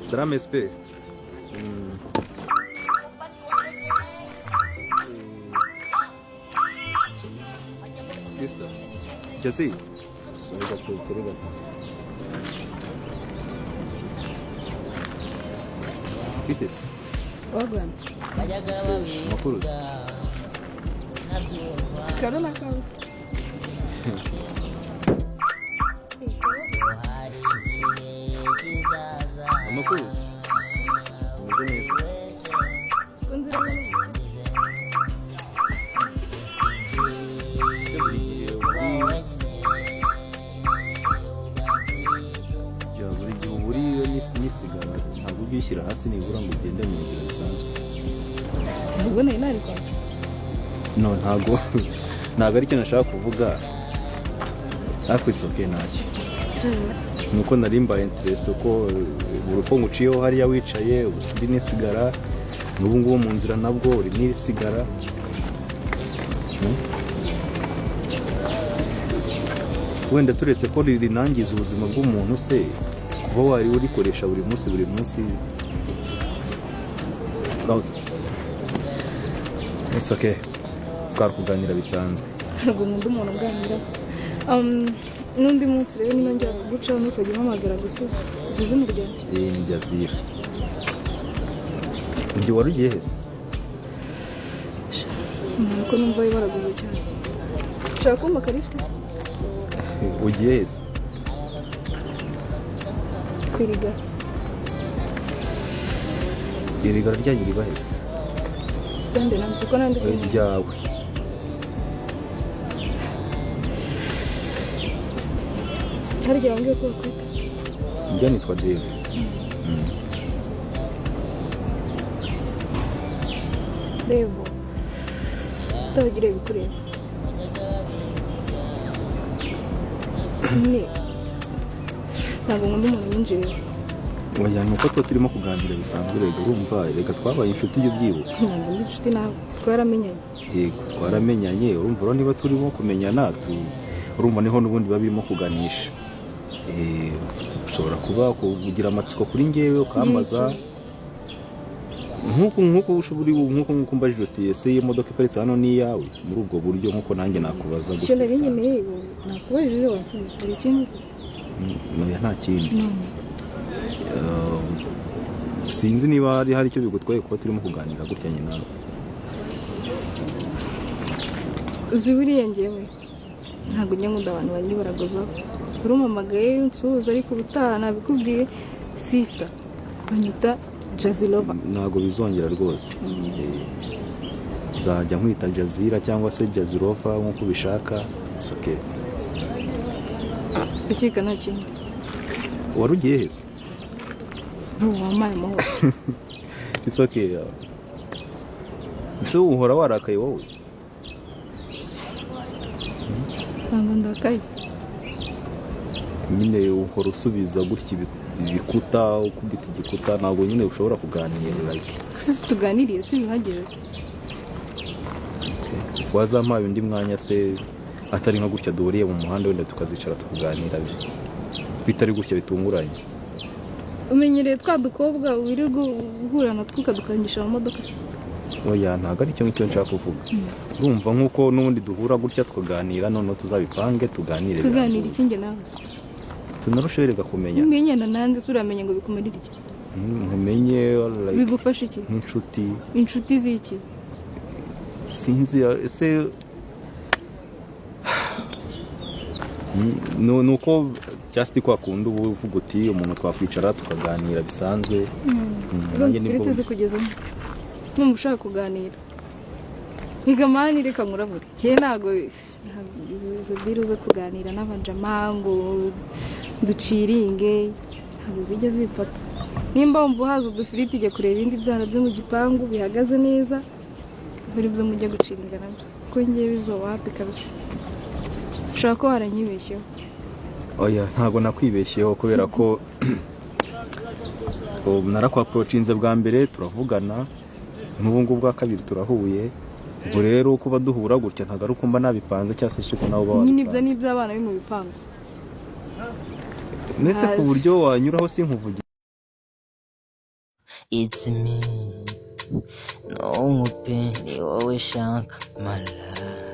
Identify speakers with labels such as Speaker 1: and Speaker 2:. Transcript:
Speaker 1: Salam SP. Sister. Jasir. Sorry. Itis.
Speaker 2: Ogwan.
Speaker 1: Makurus.
Speaker 2: Karona kaus.
Speaker 1: Makurus. Nisigara ntabwo ubishyira hasi nibura ngo ugende mu nzira zisanzwe.
Speaker 2: Ntabwo nari kwa.
Speaker 1: No, ntabwo ari cyo nashaka kuvuga. Ariko it's okay ntacyo. Nuko nari mbaye interest ko uruko nguciyeho hariya wicaye ubusindi nisigara n'ubu ngubu mu nzira nabwo uri nisigara. Wenda turetse ko ririnangiza ubuzima bw'umuntu se kuba wari urikoresha buri munsi. It's okay. Kuganira bisanzwe.
Speaker 2: Ntabwo nkunda umuntu uganira. N'undi munsi rero ninongera gucaho ntukajya umpamagara gusa uzize umuryango.
Speaker 1: Ni Jasir. Ibyo wari ugiye heza?
Speaker 2: Nuko numva baraguze cyane. Ushaka kumpa karifite?
Speaker 1: Ugiye heza?
Speaker 2: Kwiriga.
Speaker 1: Iriga ryagirirwa heza?
Speaker 2: Kandi nanjye ko nandi
Speaker 1: ryawe.
Speaker 2: Hari gihe wangiye ko kwita.
Speaker 1: Njya nitwa Devi.
Speaker 2: Devo. Tawagire bikureba. Ni. Ntabwo nkunda umuntu yinjira.
Speaker 1: Oya nuko twa turimo kuganira bisanzwe rego urumva reka twabaye inshuti y'ubyibuka.
Speaker 2: Ntabwo ndi inshuti nawe. Twaramenyanye.
Speaker 1: Yego twaramenyanye urumva ro niba turimo kumenyana urumva niho nubundi babirimo kuganisha. Ushobora kuba kugira amatsiko kuri ngewe ukambaza nkuko ushobora nkuko mbajije uti ese iyi modoka iparitse hano ni yawe muri ubwo buryo nkuko nanjye nakubaza
Speaker 2: gutya. Cyo nari nyine nakubajije wansubije hari ikintu se?
Speaker 1: Nta kindi. Sinzi niba hari icyo bigutwaye kuba turimo kuganira gutya nyine nawe.
Speaker 2: Uzi buriya ngewe ntabwo njya nkunda abantu banyibaragoza. Urumamagaye unsuhuza ariko ubutaha nabikubwiye sister banyita Jazilova.
Speaker 1: Ntabwo bizongera rwose. Nzajya nkwita Jazira cyangwa se Jazilova nk'uko ubishaka. It's okay.
Speaker 2: Ukika nta kintu.
Speaker 1: Wari ugiye heza?
Speaker 2: Wamaye amahoro.
Speaker 1: It's okay. Ese uhora warakaye wowe?
Speaker 2: Ntabwo ndakaye.
Speaker 1: Nyine uhora usubiza gutya ibikuta ukubita igikuta ntabwo nyine ushobora kuganira like.
Speaker 2: Sisi tuganiriye si bihagije.
Speaker 1: Wazampaye undi mwanya se atari nka gutya duhuriye mu muhanda wenda tukazicara tukuganira bitari gutya bitunguranye.
Speaker 2: Umenyereye twa dukobwa wirirwa uhura na tukadukangisha mu modoka.
Speaker 1: Oya ntabwo ari cyo ngicyo nshaka kuvuga. Urumva nkuko n'ubundi duhura gutya tukaganira none tuzabipange tuganire.
Speaker 2: Tuganira ikinge nawe.
Speaker 1: Tunarusherega kumenya.
Speaker 2: Umenyana nanze suramenye ngo bikumarira iki?
Speaker 1: Nkumenye like
Speaker 2: bigufasha iki? Inshuti ziki?
Speaker 1: Sinzi ese nuko just kwa kundi ubu uvuga uti umuntu twakwicara tukaganira bisanzwe.
Speaker 2: Nanjye nibwo zikugeza numva ushaka kuganira. Higamani reka nkurabure. Ntago izo biro zo kuganira n'abanjamango duciringe ntabwo zijya zifata. Nimba wumva uhaza udufiriti ijya kureba ibindi byana byo mu gipangu bihagaze neza biri byo mujya guciringa nabyo ko ngiye bizoba happy kabisa. Ushaka ko waranyibeshyeho?
Speaker 1: Oya ntabwo nakwibeshyeho kubera ko narakwa approachinze bwa mbere turavugana n'ubu ngubu bwa kabiri turahuye. Ubwo rero kuba duhura gutya ntabwo ari uko mba nabipanze cyangwa se uko nawe uba
Speaker 2: nyine ibyo ni iby'abana biri mu bipangu.
Speaker 1: nese ku buryo wanyuraho sinkuvuge.
Speaker 3: It's me, no ngupe ni wowe shaka my love.